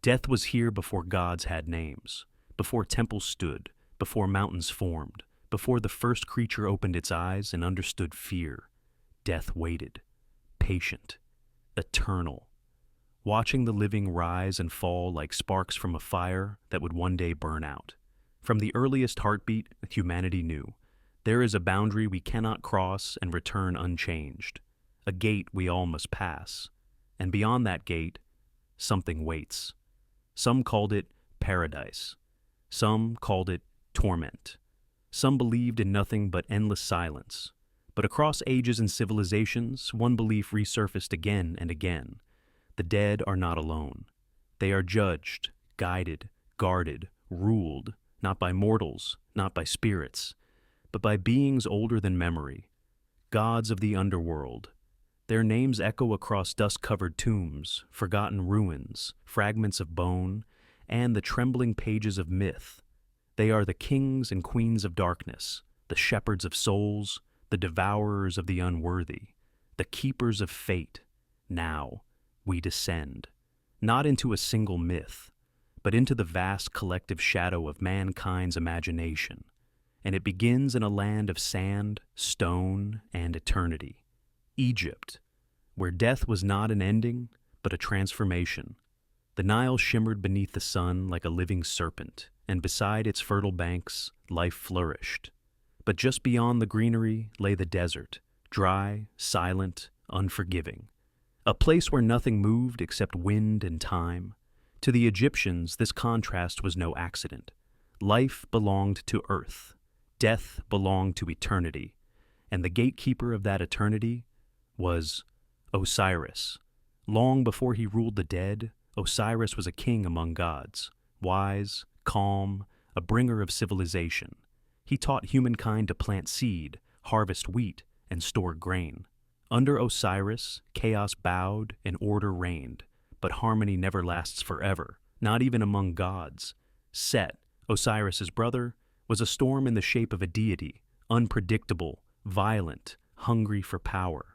Death was here before gods had names, before temples stood, before mountains formed, before the first creature opened its eyes and understood fear. Death waited, patient, eternal, watching the living rise and fall like sparks from a fire that would one day burn out. From the earliest heartbeat, humanity knew, there is a boundary we cannot cross and return unchanged, a gate we all must pass, and beyond that gate, something waits. Some called it paradise. Some called it torment. Some believed in nothing but endless silence. But across ages and civilizations, one belief resurfaced again and again. The dead are not alone. They are judged, guided, guarded, ruled, not by mortals, not by spirits, but by beings older than memory, gods of the underworld. Their names echo across dust-covered tombs, forgotten ruins, fragments of bone, and the trembling pages of myth. They are the kings and queens of darkness, the shepherds of souls, the devourers of the unworthy, the keepers of fate. Now we descend, not into a single myth, but into the vast collective shadow of mankind's imagination, and it begins in a land of sand, stone, and eternity. Egypt, where death was not an ending, but a transformation. The Nile shimmered beneath the sun like a living serpent, and beside its fertile banks, life flourished. But just beyond the greenery lay the desert, dry, silent, unforgiving. A place where nothing moved except wind and time. To the Egyptians, this contrast was no accident. Life belonged to earth. Death belonged to eternity. And the gatekeeper of that eternity was Osiris. Long before he ruled the dead, Osiris was a king among gods, wise, calm, a bringer of civilization. He taught humankind to plant seed, harvest wheat, and store grain. Under Osiris, chaos bowed and order reigned, but harmony never lasts forever, not even among gods. Set, Osiris's brother, was a storm in the shape of a deity, unpredictable, violent, hungry for power.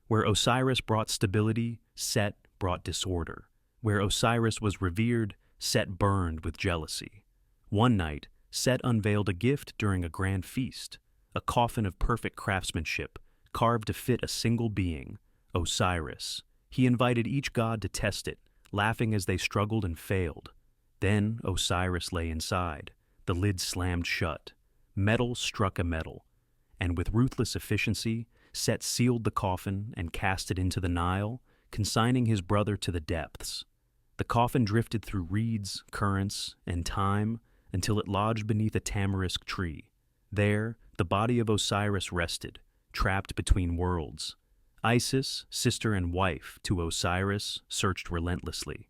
Where Osiris brought stability, Set brought disorder. Where Osiris was revered, Set burned with jealousy. One night, Set unveiled a gift during a grand feast, a coffin of perfect craftsmanship, carved to fit a single being, Osiris. He invited each god to test it, laughing as they struggled and failed. Then Osiris lay inside. The lid slammed shut. Metal struck a metal, and with ruthless efficiency, Set sealed the coffin and cast it into the Nile, consigning his brother to the depths. The coffin drifted through reeds, currents, and time until it lodged beneath a tamarisk tree. There, the body of Osiris rested, trapped between worlds. Isis, sister and wife to Osiris, searched relentlessly.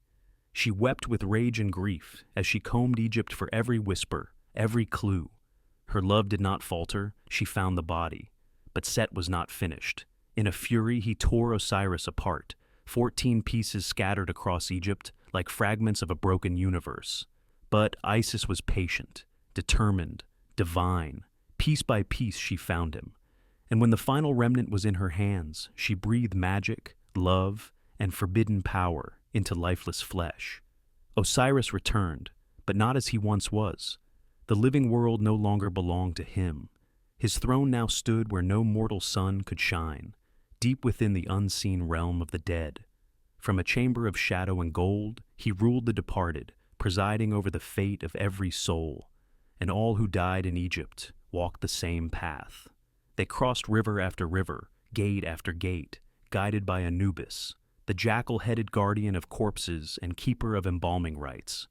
She wept with rage and grief as she combed Egypt for every whisper, every clue. Her love did not falter, she found the body. But Set was not finished. In a fury, he tore Osiris apart, 14 pieces scattered across Egypt like fragments of a broken universe. But Isis was patient, determined, divine. Piece by piece she found him. And when the final remnant was in her hands, she breathed magic, love, and forbidden power into lifeless flesh. Osiris returned, but not as he once was. The living world no longer belonged to him. His throne now stood where no mortal sun could shine, deep within the unseen realm of the dead. From a chamber of shadow and gold, he ruled the departed, presiding over the fate of every soul. And all who died in Egypt walked the same path. They crossed river after river, gate after gate, guided by Anubis, the jackal-headed guardian of corpses and keeper of embalming rites.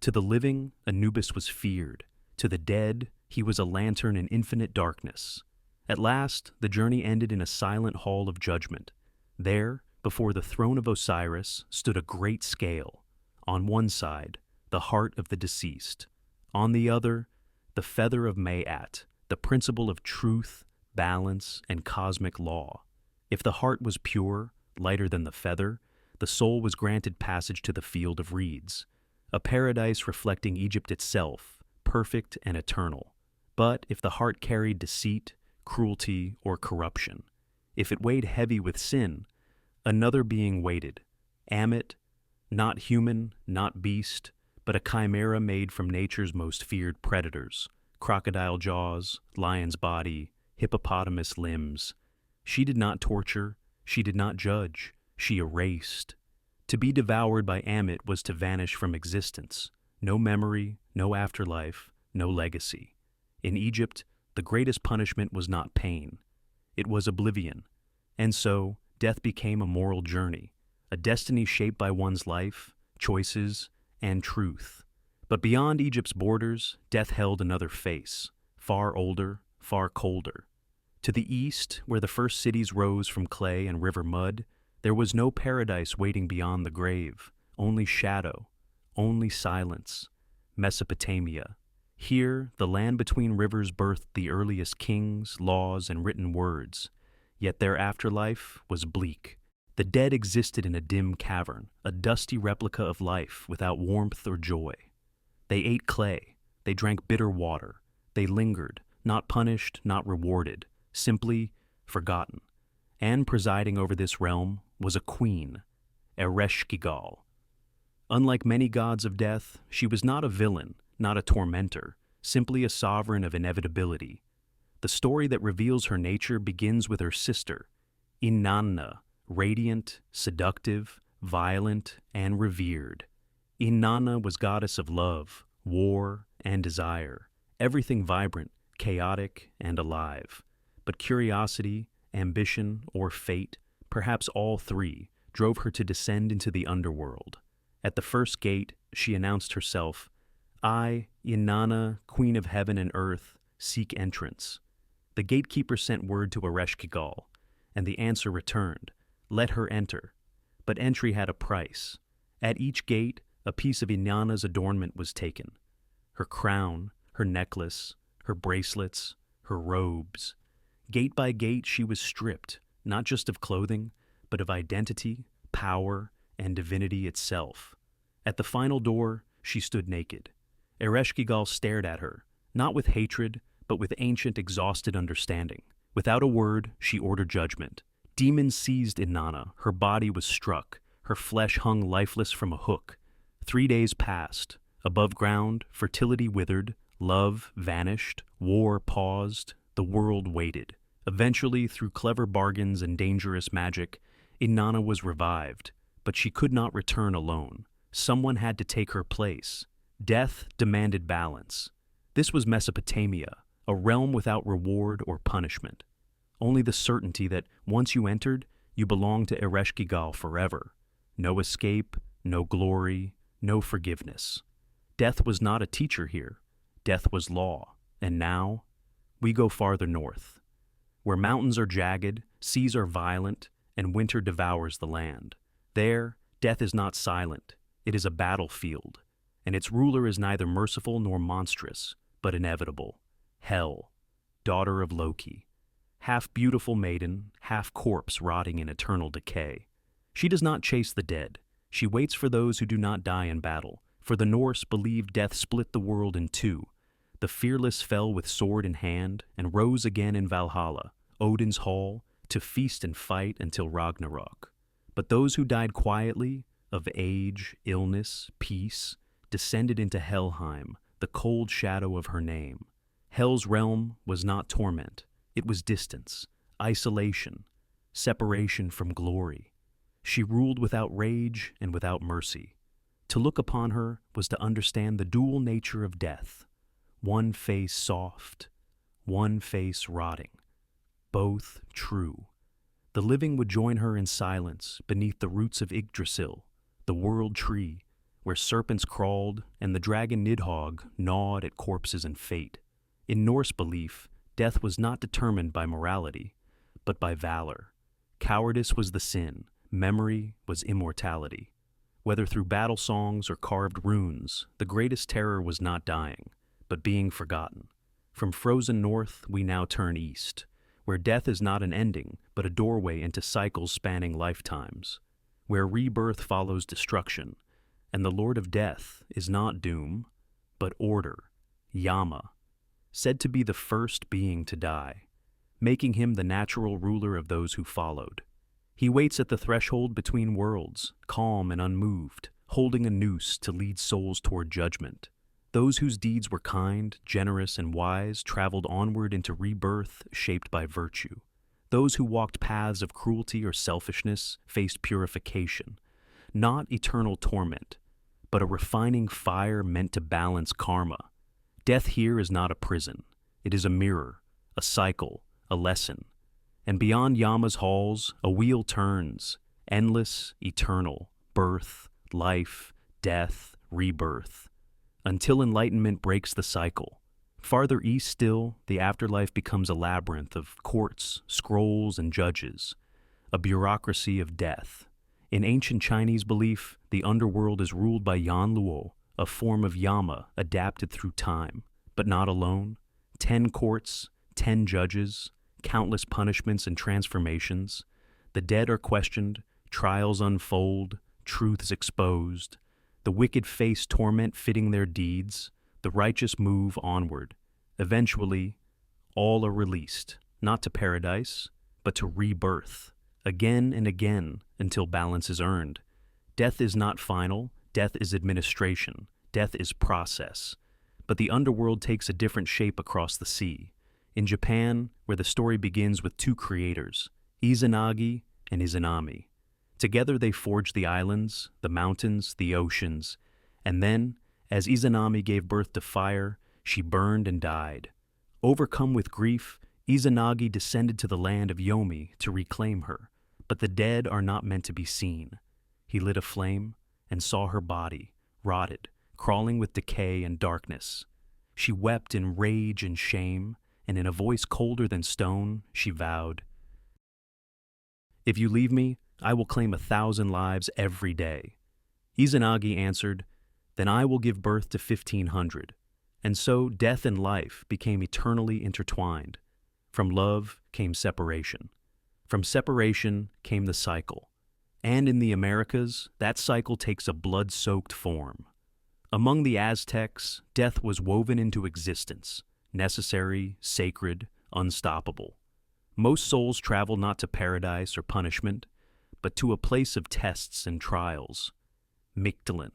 To the living, Anubis was feared. To the dead, he was a lantern in infinite darkness. At last, the journey ended in a silent hall of judgment. There, before the throne of Osiris, stood a great scale. On one side, the heart of the deceased. On the other, the feather of Maat, the principle of truth, balance, and cosmic law. If the heart was pure, lighter than the feather, the soul was granted passage to the field of reeds, a paradise reflecting Egypt itself, perfect and eternal. But if the heart carried deceit, cruelty, or corruption, if it weighed heavy with sin, another being waited, Ammit, not human, not beast, but a chimera made from nature's most feared predators: crocodile jaws, lion's body, hippopotamus limbs. She did not torture, she did not judge, she erased. To be devoured by Amit was to vanish from existence. No memory, no afterlife, no legacy. In Egypt, the greatest punishment was not pain. It was oblivion. And so, death became a moral journey, a destiny shaped by one's life, choices, and truth. But beyond Egypt's borders, death held another face, far older, far colder. To the east, where the first cities rose from clay and river mud, there was no paradise waiting beyond the grave, only shadow, only silence. Mesopotamia. Here, the land between rivers birthed the earliest kings, laws, and written words. Yet their afterlife was bleak. The dead existed in a dim cavern, a dusty replica of life without warmth or joy. They ate clay, they drank bitter water, they lingered, not punished, not rewarded, simply forgotten. And presiding over this realm was a queen, Ereshkigal. Unlike many gods of death, she was not a villain, not a tormentor, simply a sovereign of inevitability. The story that reveals her nature begins with her sister, Inanna, radiant, seductive, violent, and revered. Inanna was goddess of love, war, and desire, everything vibrant, chaotic, and alive. But curiosity, ambition, or fate, perhaps all three, drove her to descend into the underworld. At the first gate, she announced herself, "I, Inanna, Queen of Heaven and Earth, seek entrance." The gatekeeper sent word to Ereshkigal, and the answer returned, "Let her enter." But entry had a price. At each gate, a piece of Inanna's adornment was taken. Her crown, her necklace, her bracelets, her robes. Gate by gate she was stripped, not just of clothing, but of identity, power, and divinity itself. At the final door, she stood naked. Ereshkigal stared at her, not with hatred, but with ancient, exhausted understanding. Without a word, she ordered judgment. Demons seized Inanna, her body was struck, her flesh hung lifeless from a hook. 3 days passed. Above ground, fertility withered, love vanished, war paused, the world waited. Eventually, through clever bargains and dangerous magic, Inanna was revived, but she could not return alone. Someone had to take her place. Death demanded balance. This was Mesopotamia, a realm without reward or punishment. Only the certainty that once you entered, you belonged to Ereshkigal forever. No escape, no glory, no forgiveness. Death was not a teacher here. Death was law. And now, we go farther north, where mountains are jagged, seas are violent, and winter devours the land. There, death is not silent. It is a battlefield, and its ruler is neither merciful nor monstrous, but inevitable. Hel, daughter of Loki. Half beautiful maiden, half corpse rotting in eternal decay. She does not chase the dead. She waits for those who do not die in battle, for the Norse believed death split the world in two. The fearless fell with sword in hand and rose again in Valhalla, Odin's hall, to feast and fight until Ragnarok. But those who died quietly, of age, illness, peace, descended into Helheim, the cold shadow of her name. Hel's realm was not torment. It was distance, isolation, separation from glory. She ruled without rage and without mercy. To look upon her was to understand the dual nature of death. One face soft, one face rotting. Both true. The living would join her in silence beneath the roots of Yggdrasil, the world tree, where serpents crawled and the dragon Nidhogg gnawed at corpses and fate. In Norse belief, death was not determined by morality, but by valor. Cowardice was the sin, memory was immortality. Whether through battle songs or carved runes, the greatest terror was not dying, but being forgotten. From frozen north, we now turn east, where death is not an ending, but a doorway into cycles spanning lifetimes, where rebirth follows destruction, and the Lord of Death is not doom, but order, Yama, said to be the first being to die, making him the natural ruler of those who followed. He waits at the threshold between worlds, calm and unmoved, holding a noose to lead souls toward judgment. Those whose deeds were kind, generous, and wise traveled onward into rebirth shaped by virtue. Those who walked paths of cruelty or selfishness faced purification, not eternal torment, but a refining fire meant to balance karma. Death here is not a prison. It is a mirror, a cycle, a lesson. And beyond Yama's halls, a wheel turns, endless, eternal, birth, life, death, rebirth, until enlightenment breaks the cycle. Farther east still, the afterlife becomes a labyrinth of courts, scrolls, and judges, a bureaucracy of death. In ancient Chinese belief, the underworld is ruled by Yan Luo, a form of Yama adapted through time, but not alone. 10 courts, 10 judges, countless punishments and transformations. The dead are questioned, trials unfold, truths exposed. The wicked face torment fitting their deeds, the righteous move onward. Eventually, all are released, not to paradise, but to rebirth, again and again until balance is earned. Death is not final, death is administration, death is process. But the underworld takes a different shape across the sea. In Japan, where the story begins with 2 creators, Izanagi and Izanami. Together they forged the islands, the mountains, the oceans, and then, as Izanami gave birth to fire, she burned and died. Overcome with grief, Izanagi descended to the land of Yomi to reclaim her, but the dead are not meant to be seen. He lit a flame and saw her body, rotted, crawling with decay and darkness. She wept in rage and shame, and in a voice colder than stone, she vowed, "If you leave me, I will claim 1,000 lives every day." Izanagi answered, "Then I will give birth to 1,500. And so death and life became eternally intertwined. From love came separation. From separation came the cycle. And in the Americas, that cycle takes a blood-soaked form. Among the Aztecs, death was woven into existence, necessary, sacred, unstoppable. Most souls travel not to paradise or punishment, but to a place of tests and trials. Mictlan,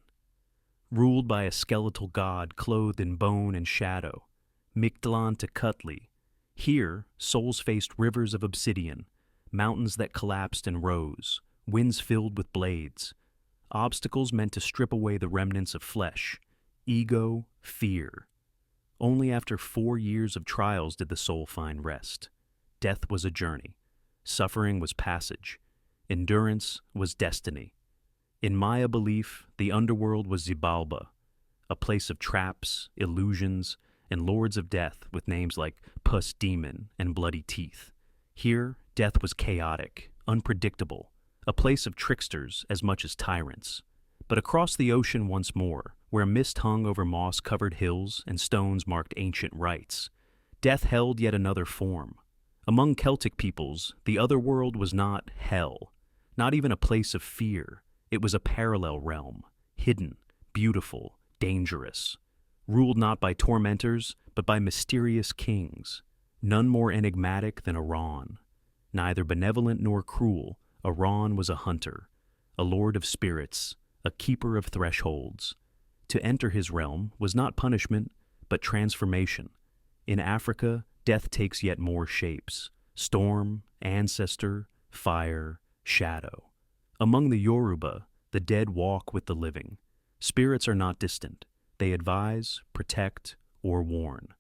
ruled by a skeletal god clothed in bone and shadow. Mictlantecuhtli. Here, souls faced rivers of obsidian, mountains that collapsed and rose, winds filled with blades, obstacles meant to strip away the remnants of flesh, ego, fear. Only after 4 years of trials did the soul find rest. Death was a journey. Suffering was passage. Endurance was destiny. In Maya belief, the underworld was Xibalba, a place of traps, illusions, and lords of death with names like Pus Demon and Bloody Teeth. Here, death was chaotic, unpredictable, a place of tricksters as much as tyrants. But across the ocean once more, where mist hung over moss-covered hills and stones marked ancient rites, death held yet another form. Among Celtic peoples, the other world was not hell, not even a place of fear. It was a parallel realm, hidden, beautiful, dangerous, ruled not by tormentors, but by mysterious kings. None more enigmatic than Iran. Neither benevolent nor cruel, Iran was a hunter, a lord of spirits, a keeper of thresholds. To enter his realm was not punishment, but transformation. In Africa, death takes yet more shapes: storm, ancestor, fire, shadow. Among the Yoruba, the dead walk with the living. Spirits are not distant. They advise, protect, or warn.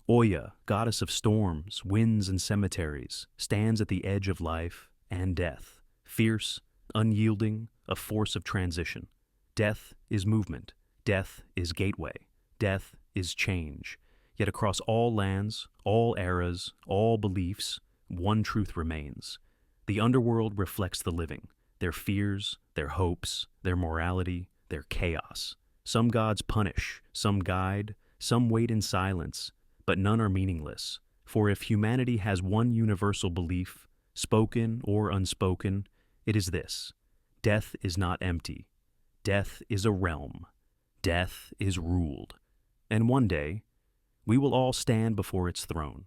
Oya, goddess of storms, winds, and cemeteries, stands at the edge of life and death. Fierce, unyielding, a force of transition. Death is movement. Death is gateway. Death is change. Yet across all lands, all eras, all beliefs, one truth remains. The underworld reflects the living, their fears, their hopes, their morality, their chaos. Some gods punish, some guide, some wait in silence, but none are meaningless. For if humanity has one universal belief, spoken or unspoken, it is this: death is not empty. Death is a realm. Death is ruled. And one day, we will all stand before its throne.